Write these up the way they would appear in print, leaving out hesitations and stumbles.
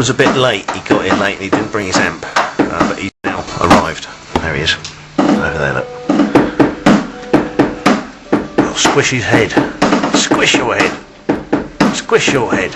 was a bit late. He got in late and he didn't bring his amp, but he's now arrived. There he is. Over there, look. Oh, squish his head. Squish your head. Squish your head.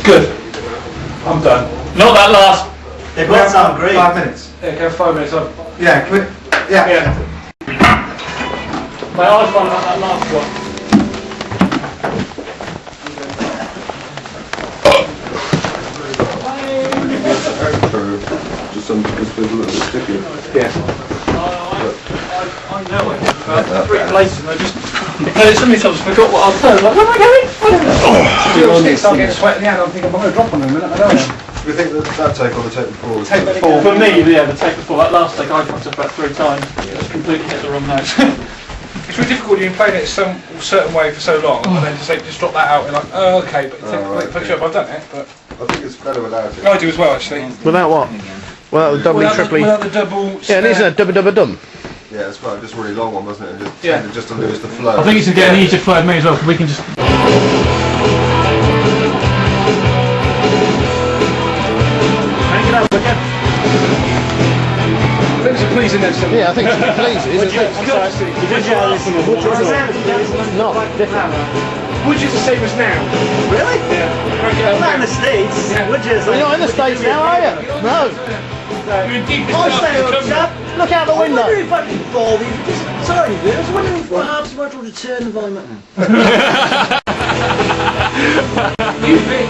Good. I'm done. Not that last. It will sound great. 5 minutes. Yeah, go 5 minutes. Yeah, can we, yeah. My eyes on that last one. Just something that's a little bit sticky. Yeah. I know it. Three places and I just... sometimes I forgot what I was doing. Like, where am I going? I don't know. Start getting sweat in the hand. I'm thinking I'm going to drop on them in a minute. I don't know. Do we think that take or the take before? Take before. For me, yeah, the take before. That last take I fucked up about 3 times. Just completely hit the wrong note. It's really difficult when you're playing it some certain way for so long, and then just drop that out and like, oh, okay, but for sure, I've done it, but... I think it's better without it. I do as well, actually. Without what? Without the doubly, triply... Without the double... Yeah, and isn't it a dum-dum? Yeah, it's quite just a really long one, wasn't it? And just to lose the flow. I think it's getting easier flow of me as well, because we can just... Pleasing them. Yeah, I think it's pleasing. Would you Not different. Would you the same as now? Really? Yeah. Not in the States. Yeah. Would you? You're not in the States now, are you? No. Look out the window. I wonder if I could fall these. Sorry, I was wondering if perhaps you might want to turn the volume up. You think?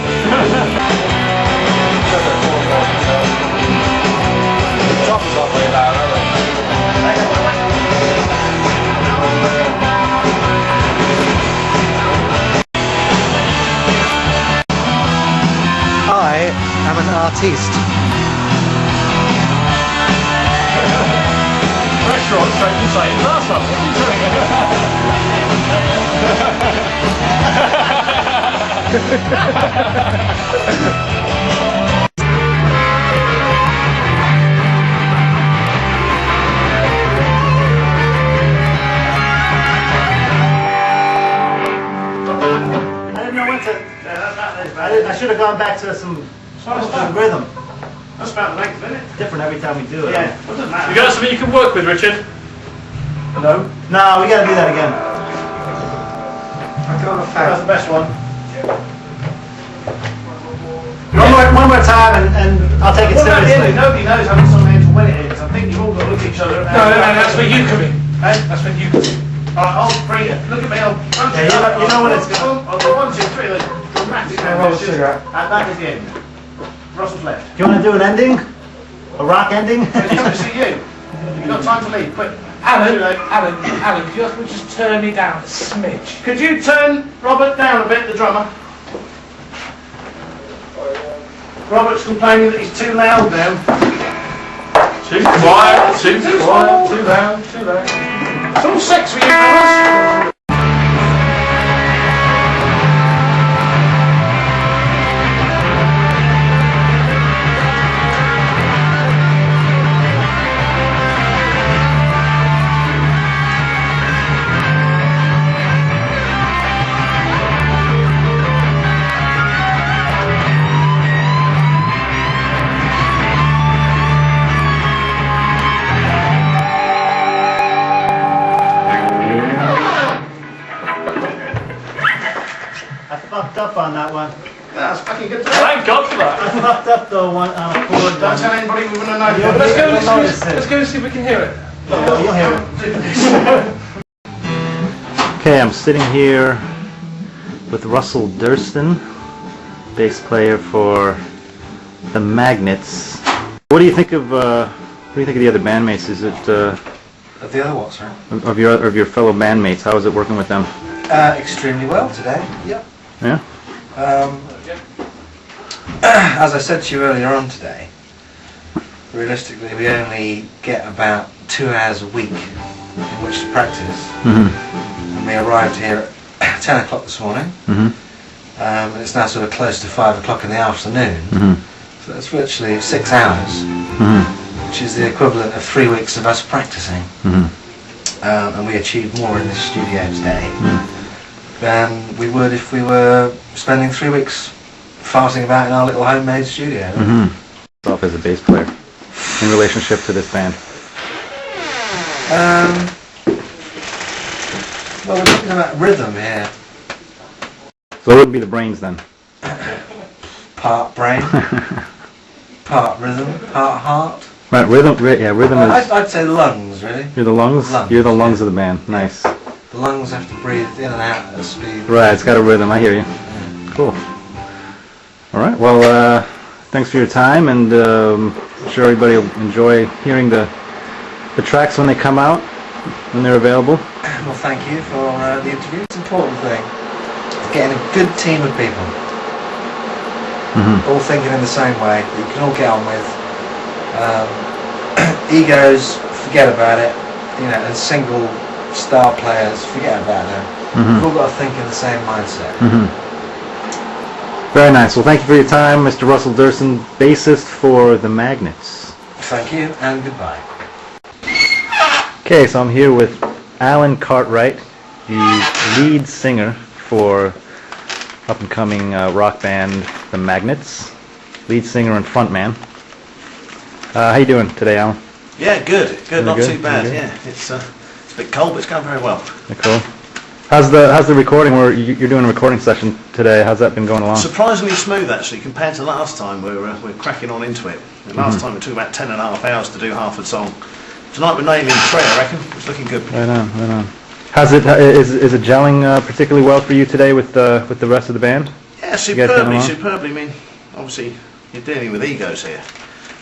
I'm an artiste. Restaurant, so you say last time. What I didn't know when to. I should have gone back to some rhythm. That's about the length, isn't it? It's different every time we do it. Yeah. What doesn't matter? You got something you can work with, Richard? No? No, we gotta do that again. That's the best one. One more time and I'll take it seriously. Nobody knows how many song names when it is. I think you've all got to look at each other. No, that's where you come in. That's when you come in. Alright, I'll bring it. Look at me, I'll punch it up. You know when it's going. I'll go 1, 2, 3, like dramatic. And back at the end. Russell's left. Do you want to do an ending? A rock ending? He's coming to see you. You've got time to leave, quick. Alan, could you just turn me down a smidge? Could you turn Robert down a bit, the drummer? Robert's complaining that he's too loud now. Too quiet, too quiet, too loud, too loud. It's all sex for you, fellas. Up on that one. That's fucking good. Thank God for that. I fucked up though on a chord. Don't tell anybody we wouldn't know. Let's go and see if we can hear it. You'll hear it. Okay, I'm sitting here with Russell Durston, bass player for the Magnets. What do you think of What do you think of the other bandmates? Is it Of the other what, sorry? of your fellow bandmates? How is it working with them? Extremely well today. Yep. Yeah. As I said to you earlier on today, realistically we only get about 2 hours a week in which to practice. And we arrived here at 10 o'clock this morning. And it's now sort of close to 5 o'clock in the afternoon. So that's virtually 6 hours, which is the equivalent of 3 weeks of us practicing. And we achieved more in this studio today than we would if we were spending 3 weeks farting about in our little homemade studio. Yourself as a bass player in relationship to this band. Well, we're talking about rhythm here. So it would be the brains then. Part brain, part rhythm, part heart. Right, rhythm. Yeah, rhythm is. I'd say lungs, really. You're the lungs. Lungs, You're the lungs yeah. of the band. Nice. The lungs have to breathe in and out at speed. Right, it's got a rhythm. I hear you. Cool. All right. Well, thanks for your time, and I'm sure everybody will enjoy hearing the tracks when they come out, when they're available. Well, thank you for the interview. It's an important thing. Getting a good team of people, all thinking in the same way, that you can all get on with. Egos, forget about it. You know, and single star players, forget about them. We've all got to think in the same mindset. Very nice. Well, thank you for your time, Mr. Russell Durson, bassist for the Magnets. Thank you, and goodbye. Okay, so I'm here with Alan Cartwright, the lead singer for up-and-coming rock band The Magnets, lead singer and frontman. How you doing today, Alan? Yeah, good, not good? too bad. Really Yeah, it's a bit cold, but it's going very well. Cool. How's the recording? You're doing a recording session today. How's that been going along? Surprisingly smooth, actually, compared to last time. We're cracking on into it. And last time it took about 10.5 hours to do half a song. Tonight we're nailing 3, I reckon. It's looking good. Right on, right on. Is it gelling particularly well for you today with the rest of the band? Yeah, You guys getting superbly. along? I mean, obviously you're dealing with egos here.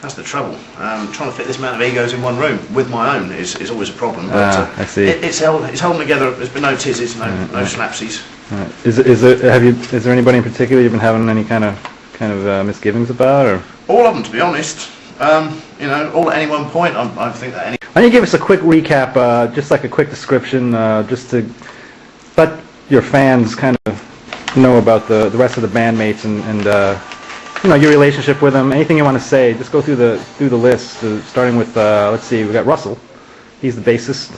That's the trouble. Trying to fit this amount of egos in one room with my own is always a problem. But, I see. It's holding together. There's been no tizzes, no slapsies. Right. Is there anybody in particular you've been having any kind of misgivings about, or? All of them, to be honest. You know, all at any one point. I think that any. Why don't you give us a quick recap, just like a quick description, just to let your fans kind of know about the rest of the bandmates and you know, your relationship with them. Anything you want to say, just go through the list, starting with let's see, we got Russell. He's the bassist.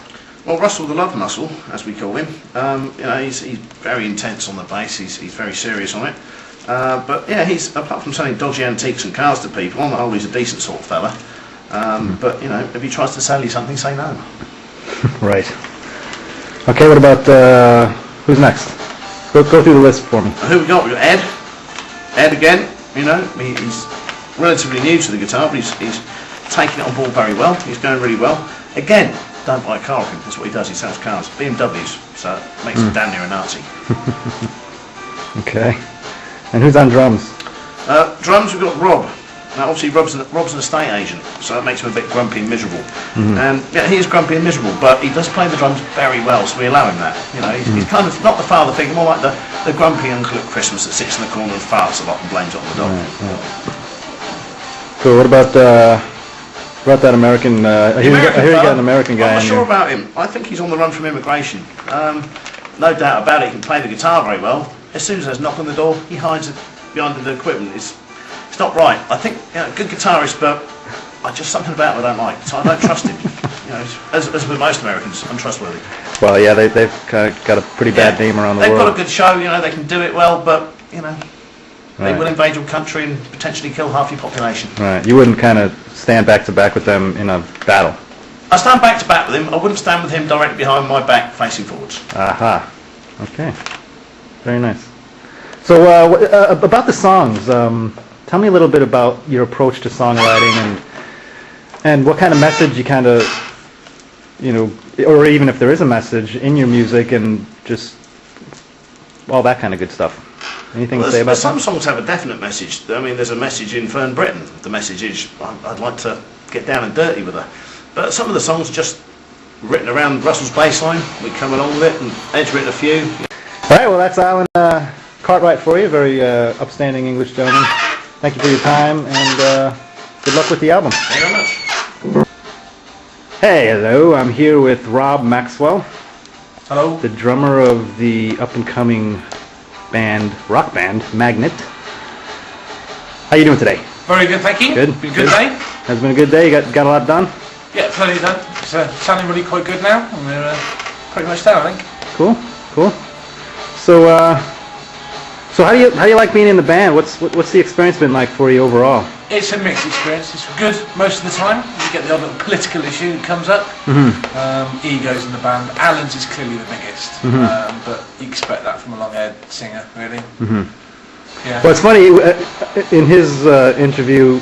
Well, Russell the Love Muscle, as we call him. You know, he's very intense on the bass. He's very serious on it. But yeah, he's, apart from selling dodgy antiques and cars to people, on the whole he's a decent sort of fella. But you know, if he tries to sell you something, say no. Right. Okay, what about who's next? Go through the list for me. Who we got? We got Ed. Ed again. You know, he's relatively new to the guitar, but he's taking it on board very well. He's going really well. Again, don't buy a car off him. That's what he does. He sells cars, BMWs. So it makes him damn near a Nazi. Okay. And who's on drums? Drums, we've got Rob. Now, obviously, Rob's an estate agent, so that makes him a bit grumpy and miserable. And yeah, he is grumpy and miserable, but he does play the drums very well, so we allow him that. You know, he's kind of not the father figure, more like the grumpy uncle at Christmas that sits in the corner and farts a lot and blames it on the dog. Cool. What about that American? I hear you got an American guy. I'm not in sure here. about him. I think he's on the run from immigration. No doubt about it. He can play the guitar very well. As soon as there's a knock on the door, he hides it behind the equipment. It's not right. I think, you know, good guitarist, but just something about him I don't like. So I don't trust him. You know, as with most Americans, untrustworthy. Well, yeah, they've kind of got a pretty bad name around the They've world. got a good show. You know, they can do it well, but you know, they Right. will invade your country and potentially kill half your population. Right. You wouldn't kind of stand back to back with them in a battle. I stand back to back with him. I wouldn't stand with him directly behind my back, facing forwards. Aha. Okay. Very nice. So about the songs, tell me a little bit about your approach to songwriting and what kind of message you kind of, you know, or even if there is a message in your music and just all that kind of good stuff. Anything to say about some that? songs have a definite message. I mean, there's a message in Fern Britain. The message is, I'd like to get down and dirty with her. But some of the songs are just written around Russell's bass line. We come along with it, and Ed's written a few. All right, well, that's Alan Cartwright for you, very upstanding English gentleman. Thank you for your time, and good luck with the album. Thank you very much. Hey, hello, I'm here with Rob Maxwell, Hello. the drummer of the up-and-coming rock band, Magnet. How you doing today? Very good, thank you. Good. Been a good day. Has been a good day. You got a lot done? Yeah, plenty done. It's sounding really quite good now, and we're pretty much there, I think. Cool. So how do you like being in the band? What's the experience been like for you overall? It's a mixed experience. It's good most of the time. You get the odd little political issue that comes up. Egos in the band. Alan's is clearly the biggest, but you expect that from a long-haired singer, really. Yeah. Well, it's funny. In his interview,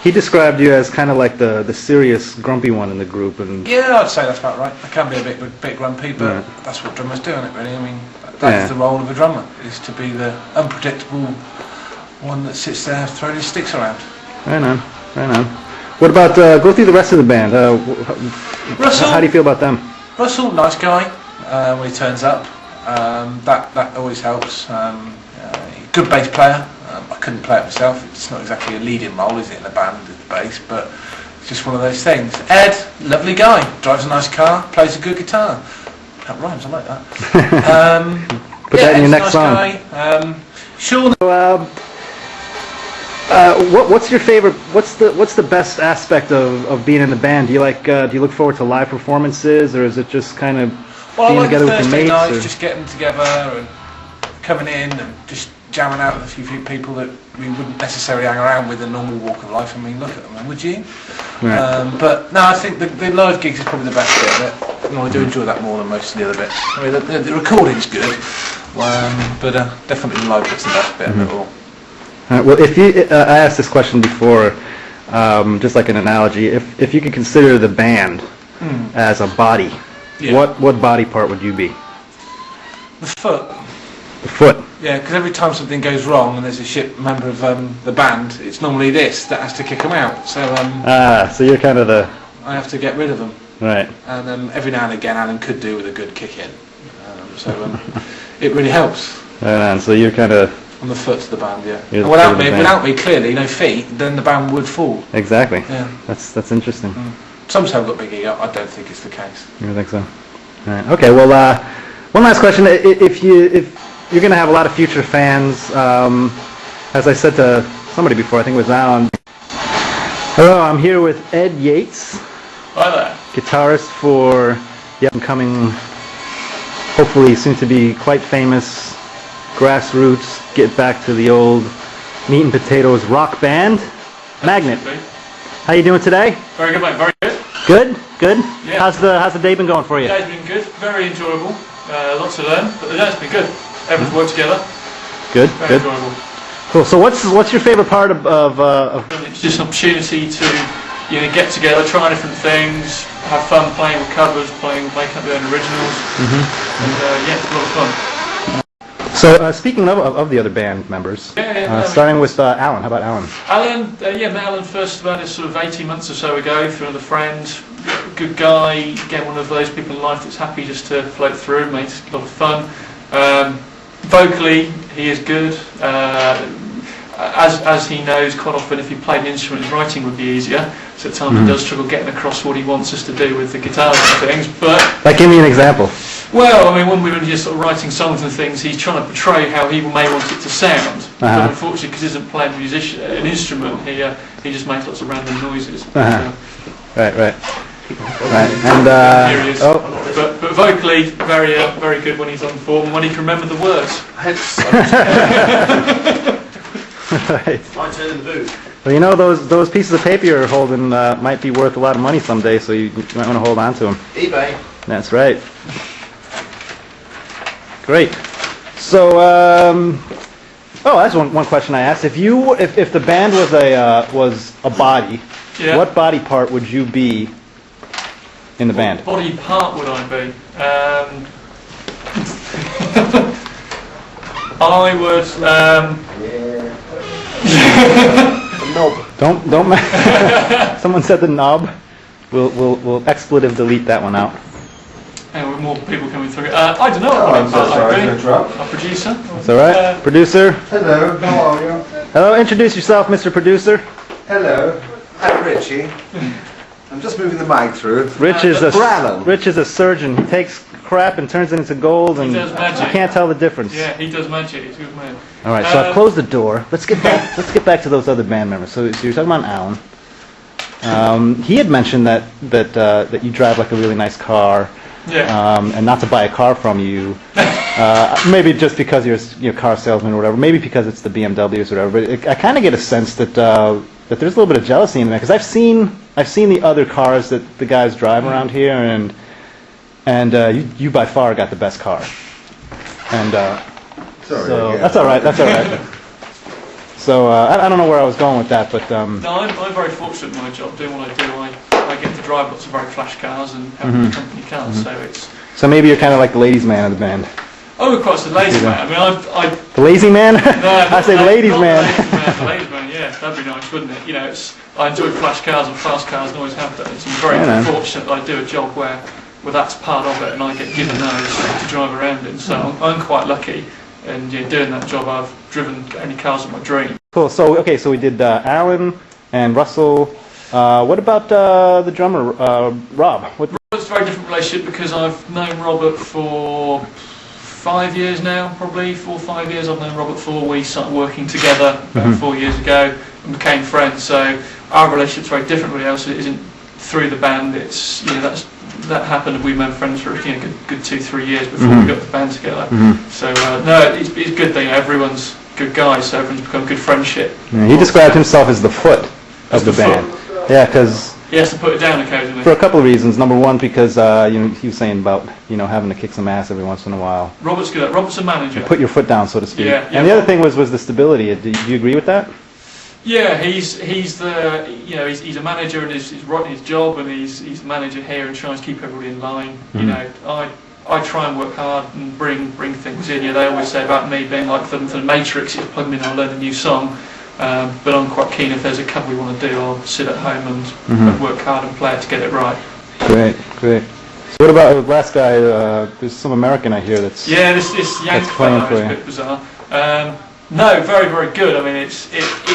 he described you as kind of like the serious, grumpy one in the group, and Yeah, I'd say that's about right. I can be a bit grumpy, but that's what drummers do, isn't it, really? I mean, that's the role of a drummer, is to be the unpredictable one that sits there throwing his sticks around. Right on. What about go through the rest of the band? Russell. How do you feel about them? Russell, nice guy when he turns up. That always helps. Good bass player. I couldn't play it myself. It's not exactly a leading role, is it, in a band with the bass, but it's just one of those things. Ed, lovely guy. Drives a nice car. Plays a good guitar. That rhymes. I like that. Put that in your next nice song. Guy. Sean. What's your favorite? What's the best aspect of being in the band? Do you look forward to live performances, or is it just kind of being I like together with your Thursday mates? nights, Or? just getting together and coming in and just jamming out with a few people that we wouldn't necessarily hang around with in a normal walk of life. I mean, look at them, would you? Right. But no, I think the live gigs is probably the best bit of it. And I do enjoy that more than most of the other bits. I mean, the recording's good, but definitely the live bit's the best bit of it all. Well, if you, I asked this question before, just like an analogy. If you could consider the band as a body, what body part would you be? The foot. The foot. Yeah, because every time something goes wrong and there's a shit member of the band, it's normally this that has to kick them out. So so you're kind of the. I have to get rid of them. Right. And every now and again, Alan could do with a good kick in. It really helps. Right on. So you're kind of. On the foot of the band, yeah. You're the And without foot of the me, band. clearly, no feet, then the band would fall. Exactly. Yeah. That's interesting. Some say I've got big ego. I don't think it's the case. You don't think so? All right. Okay. Well, one last question. If you're going to have a lot of future fans, as I said to somebody before, I think it was Alan. Hello, I'm here with Ed Yates, Hi there. guitarist for the up-and-coming, hopefully soon to be quite famous, grassroots, get back to the old meat and potatoes rock band, Magnet. How you doing today? Very good, mate. Very good. Good. Yeah. How's the day been going for you? Yeah, it's been good. Very enjoyable. Lots to learn, but it's been good. Everyone's worked together. Good. Very enjoyable. Cool. So what's your favorite part of It's just an opportunity to get together, try different things, have fun playing with covers, making up their own originals, and it's a lot of fun. So speaking of the other band members, starting with Alan. How about Alan? Alan, met Alan first about sort of 18 months or so ago through another friend. Good guy, again one of those people in life that's happy just to float through, makes a lot of fun. Vocally, he is good. As he knows, quite often if he played an instrument, his writing would be easier. So at times he does struggle getting across what he wants us to do with the guitar and things. But Give me an example. well, I mean, when we were just sort of writing songs and things, he's trying to portray how he may want it to sound. But unfortunately, because he isn't playing an instrument, he just makes lots of random noises. Right. And Here he is. But vocally, very good when he's on form and when he can remember the words. right. My turn in the booth. Well, those pieces of paper you're holding might be worth a lot of money someday, so you might want to hold on to them. eBay. That's right. Great. So, that's one question I asked. If the band was a body, what body part would you be in the band? What body part would I be? I would. The knob. Don't. Someone said the knob. We'll expletive delete that one out. And with more people coming through. I don't know. Our producer. That's all right. Producer. Hello, how are you? Hello. Introduce yourself, Mr. Producer. Hello, I'm Richie. I'm just moving the mic through. Rich is Alan. a surgeon. He takes crap and turns it into gold, and He does magic. you can't tell the difference. Yeah, he does magic. He's a good man. All right, so I've closed the door. Let's get back. Let's get back to those other band members. So you're talking about Alan. He had mentioned that you drive like a really nice car. Yeah. And not to buy a car from you. Maybe just because you're a car salesman or whatever. Maybe because it's the BMWs or whatever. But I kind of get a sense that that there's a little bit of jealousy in there, because I've seen the other cars that the guys drive around here, and you by far got the best car. And Sorry, so yeah. that's all right. That's all right. So I don't know where I was going with that, but No, I'm very fortunate in my job, doing what I do. I get to drive lots of very flash cars and have company cars, so it's... so maybe you're kind of like the ladies' man of the band. Oh, of course, the ladies' man. I mean, The lazy man? No, I say ladies' man. The ladies' man, yeah, that'd be nice, wouldn't it? You know, I enjoy flash cars and fast cars and always have done. So I'm very Yeah, fortunate that I do a job where that's part of it, and I get given those to drive around in. So I'm quite lucky, and doing that job, I've driven any cars of my dream. Cool. So okay, so we did Alan and Russell. What about the drummer, Rob? It's a very different relationship because I've known Robert for 5 years now, probably 4 or 5 years. I've known Robert for. We started working together about 4 years ago and became friends. So our relationship's very different, really. Else it isn't through the band. It's that happened. We've been friends for good 2-3 years before we got the band together. So no, it's good that everyone's good guys. So everyone's become good friendship. Yeah, he described himself as the foot of the band. Yeah, because he has to put it down occasionally. for a couple of reasons. Number one, because he was saying about having to kick some ass every once in a while. Robert's good. Robert's a manager. Put your foot down, so to speak. Yeah, and the other thing was the stability. Do you agree with that? Yeah, he's a manager and he's right in his job, and he's a manager here and tries to keep everybody in line. I try and work hard and bring things in. They always say about me being like for the Matrix, you plug me in, I'll learn a new song. But I'm quite keen, if there's a cover we want to do, I'll sit at home and work hard and play it to get it right. Great. So what about the last guy? There's some American I hear that's this Yank fellow is a bit bizarre. No, very, very good. I mean, it's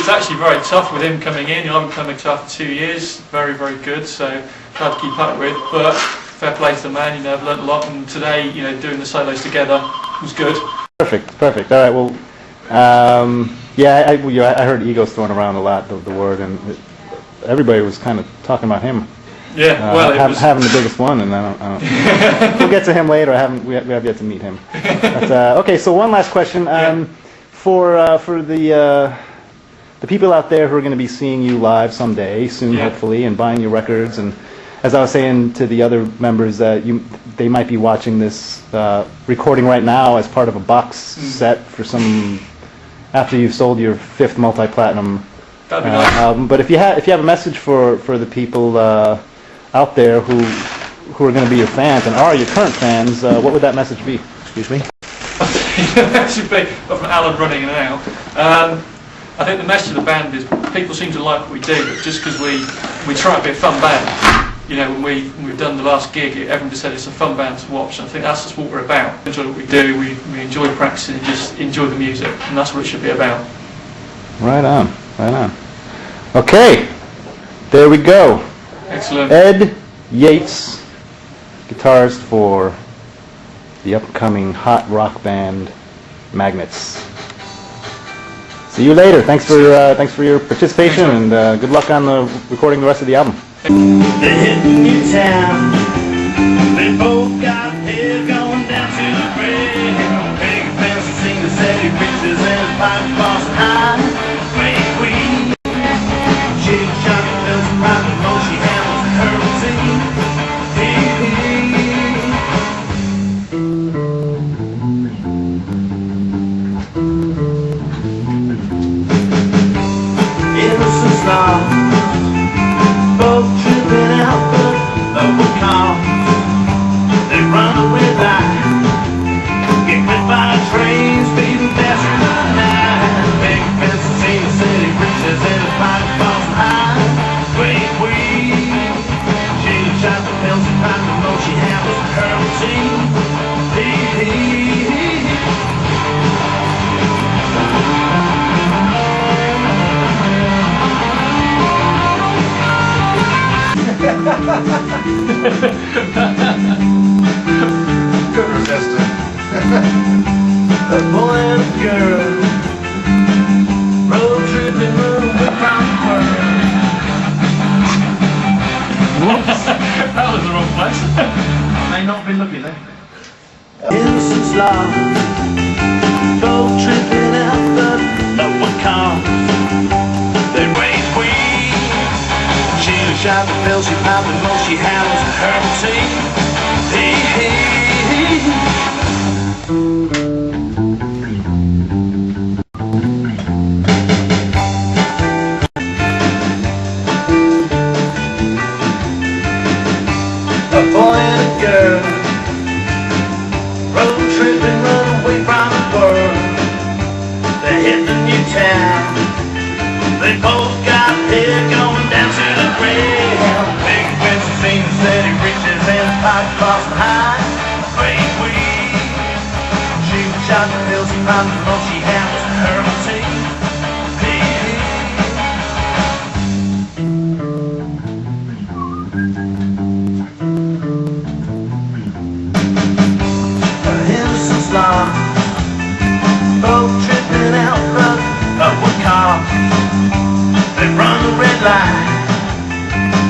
actually very tough with him coming in. I've been coming to after 2 years. Very, very good. So hard to keep up with, but fair play to the man. I've learnt a lot, and today, doing the solos together was good. Perfect. All right. Well, I heard egos thrown around a lot. The word, and everybody was kind of talking about him. Yeah, well, it was having the biggest one, and I don't we'll get to him later. We have yet to meet him. But, okay, so one last question. For the people out there who are going to be seeing you live someday, soon hopefully, and buying your records, and as I was saying to the other members, they might be watching this recording right now as part of a box set for some after you've sold your 5th multi-platinum album. But if you have a message for the people out there who are going to be your fans and are your current fans, what would that message be? Excuse me. Message be from Alan running in and out. I think the message of the band is people seem to like what we do, but just because we try to be a fun band. When we've done the last gig, everyone just said it's a fun band to watch, and I think that's just what we're about. We enjoy what we do, we enjoy practicing, and just enjoy the music, and that's what it should be about. Right on. Okay, there we go. Excellent. Ed Yates, guitarist for the upcoming hot rock band Magnets. See you later. Thanks for your participation, and good luck on recording the rest of the album. They're hitting new town. They both got hair going down to the grave. Big fancy singer said he reaches in his pipe across the high. Play queen. Chick Johnny doesn't rock the most. She handles the currency. Innocent song. Both tripping out, but love will come. They run away like get hit by trains, speeding faster than night. Couldn't resist it. A boy and a girl, road tripping, running away from the world. That was the wrong place. May not be looking there. Innocence lost, both tripping out the upward car. They raised weed, she shot the pill, she popped the most, she handles the herbal tea. Hey, hey. A boy and a girl, road tripping, run away from the world. They hit the new town, they both got hair going down to the ground. Big expensive scenes, steady riches and pocket crossing high. Great weed, she shot the pills, she popped the most, she handles the herbal tea. Both tripping out the upward car. They run the red light,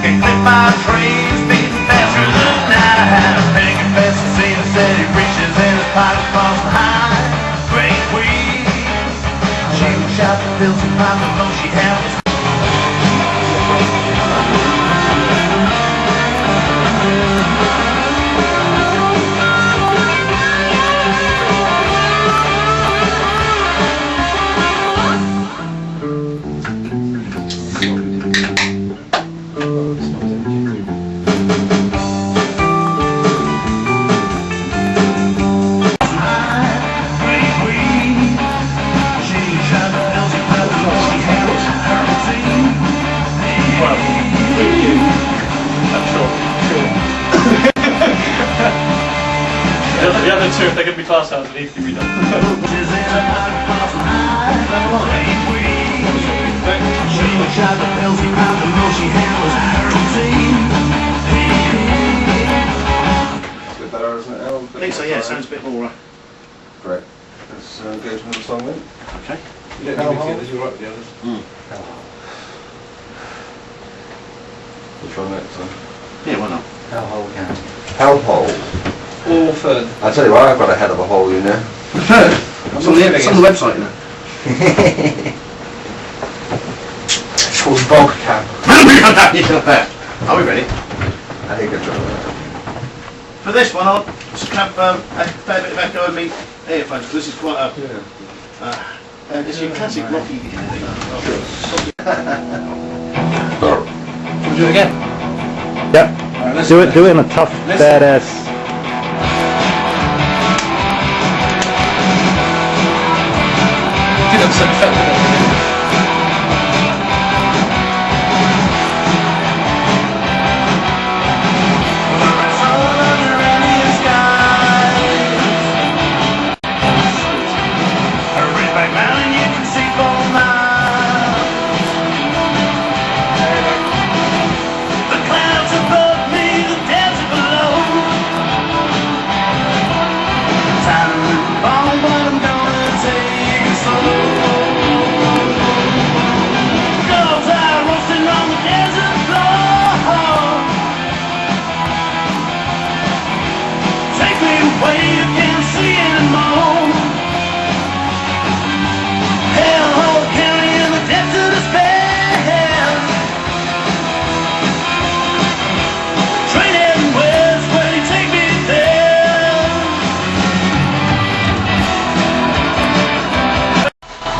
get clipped by trains, beating faster than night. Big and fast and seeing the steady reaches in his pocket crossing high. Great weed, she shot the pills and popped the most she had was. The other two, if they're going to be class sounds, need to be done. It's a bit better, isn't it, Al? I think so, yeah, sounds a bit more... Great. Let's go to another song then. Okay. You don't need me to get this, you're right with the others. We'll try next time. Yeah, why not? Hellhole. Awful. I tell you what, I've got a head of a hole, you know. It's on the website, you know. It's called Bog Camp. Are we ready? I think good job. For this one, I'll just have a fair bit of echo in me earphones, because this is quite a... it's your classic rocky thing. We'll do it again. Yep. Alright, let's Do it in a tough, badass. Didn't set effect.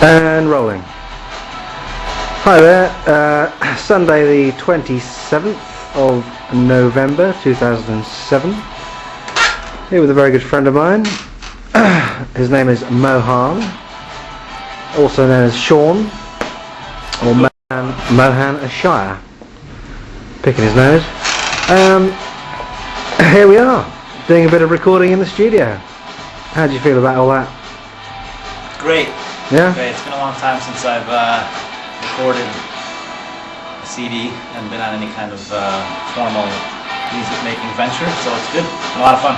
And rolling. Hi there, Sunday the 27th of November 2007. Here with a very good friend of mine. His name is Mohan, also known as Sean, or Mohan Ashire. Picking his nose. Here we are, doing a bit of recording in the studio. How do you feel about all that? Great. Yeah? Great. It's been a long time since I've recorded a CD and been on any kind of formal music making venture, so it's good. A lot of fun.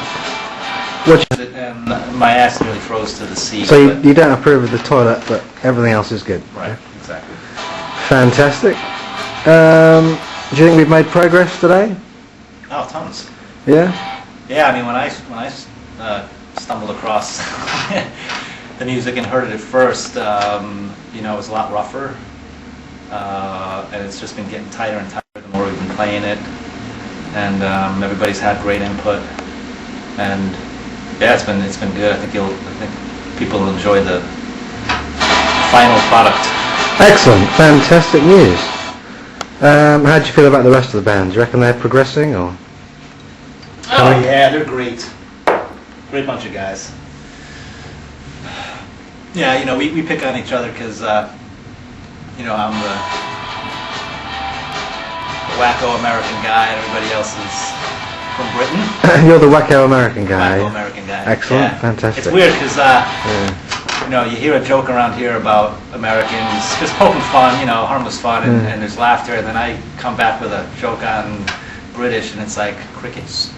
And my ass nearly froze to the sea. So but- you don't approve of the toilet, but everything else is good. Right, exactly. Fantastic. Do you think we've made progress today? Oh, tons. Yeah? Yeah, I mean, when I stumbled across the music and heard it at first, you know, it was a lot rougher, and it's just been getting tighter and tighter the more we've been playing it, and everybody's had great input, and yeah, it's been good. I think people will enjoy the final product. Excellent. Fantastic news. How do you feel about the rest of the band? Do you reckon they're progressing, or? Oh yeah, they're great. Great bunch of guys. Yeah, you know, we pick on each other because, you know, I'm the wacko American guy and everybody else is from Britain. You're the wacko American guy. Wacko American guy. Excellent, Yeah. fantastic. It's weird because, you know, you hear a joke around here about Americans just poking fun, you know, harmless fun, and there's laughter, and then I come back with a joke on British, and it's like crickets.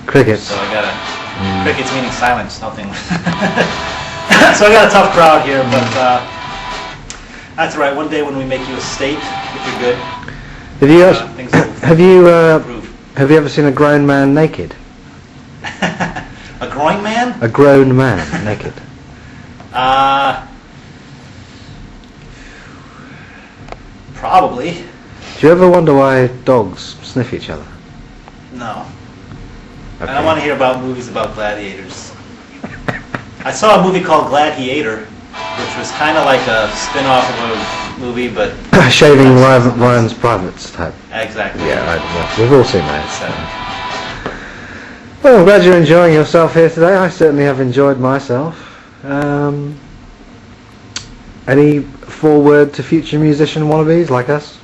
Crickets. So I got crickets meaning silence, nothing. So I got a tough crowd here, but that's all right. One day when we make you a steak, if you're good, things will improve. Have you ever seen a grown man naked? A groin man? A grown man naked. Probably. Do you ever wonder why dogs sniff each other? No. Okay. I don't want to hear about movies about gladiators. I saw a movie called Gladiator, which was kind of like a spin-off of a movie, but... Shaving Ryan's privates type. Exactly. Yeah, we've all seen that. So, Well, I'm glad you're enjoying yourself here today. I certainly have enjoyed myself. Any foreword to future musician wannabes like us?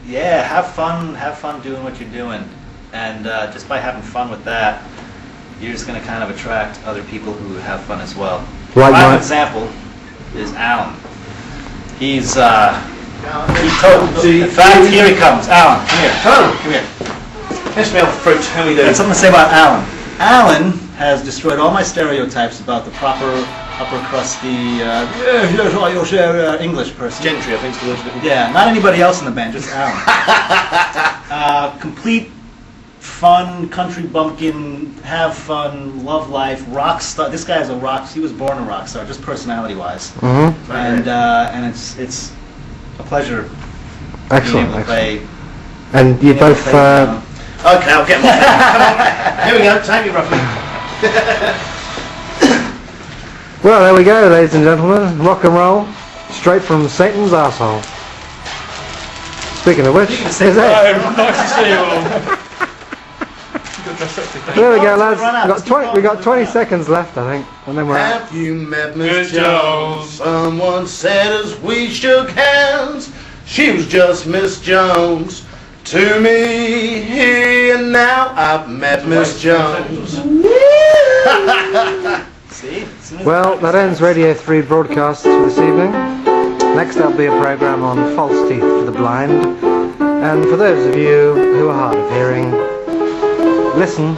yeah, have fun doing what you're doing, and just by having fun with that, you're just going to kind of attract other people who have fun as well. Like Prime my- example is Alan. He's in fact, here he comes. Alan, come here. Hello. Come here. Let's smell the fruit. How we I doing? have something to say about Alan. Alan has destroyed all my stereotypes about the proper upper crusty, English person. Gentry, I think, is the word you're looking for. Yeah, not anybody else in the band, just Alan. Complete fun, country bumpkin, have fun, love life, rock star. This guy is a rock. He was born a rock star, just personality-wise. Mm-hmm. And it's a pleasure Excellent. being able to play. And you both... Okay, I'll get my Come on. Here we go. Take me, roughly. Well, there we go, ladies and gentlemen. Rock and roll, straight from Satan's arsehole. Speaking of which, is it? Nice to see you all. There we go, lads. We got 20 seconds left, I think, and then we're out. Have you met Miss Jones? Someone said as we shook hands, she was just Miss Jones. To me, here now, I've met Miss Jones. See? Well, that ends Radio 3 broadcasts for this evening. Next up will be a programme on false teeth for the blind. And for those of you who are hard of hearing, listen